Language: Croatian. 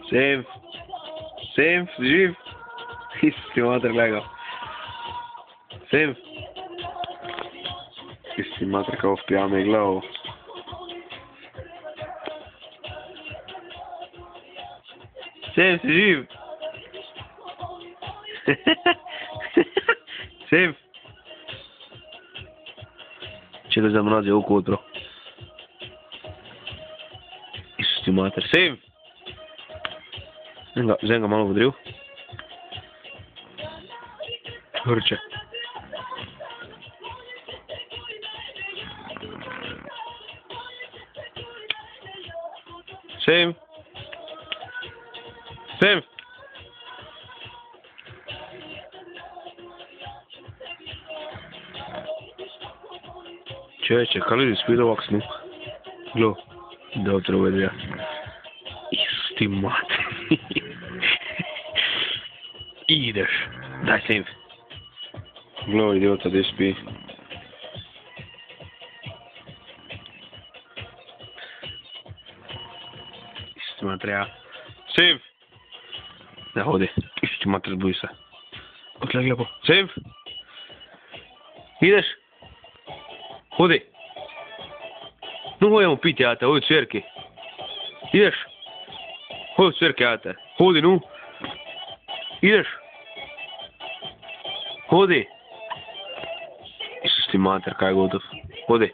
Senf. Senf, živ. Isti mater, gledaj ga. Senf. Isti mater, kao v pijame glavo. Senf, si živ. Senf. Čekaj, zdaj mrazi oko odpro. Isti mater, Senf. Zdaj ga malo vodril. Hrče. Senf. Senf. Čovječe, kaj ljudi spiju ovak snu? Glo, da treba vedja. Isti mater. Ideš. Daj, Senf. Glo, idiota, gdje spi. Isti mater, ja. Senf. Ne hodi. Isti mater, zbuji se. Odleg lepo. Senf. Ideš. Hodi. No, hojemo piti, jate, hodi cvrki. Ideš. Hodi cvrki, jate. Hodi, no. Ideš. Hodi. Isus ti mater, kaj je gotov. Hodi.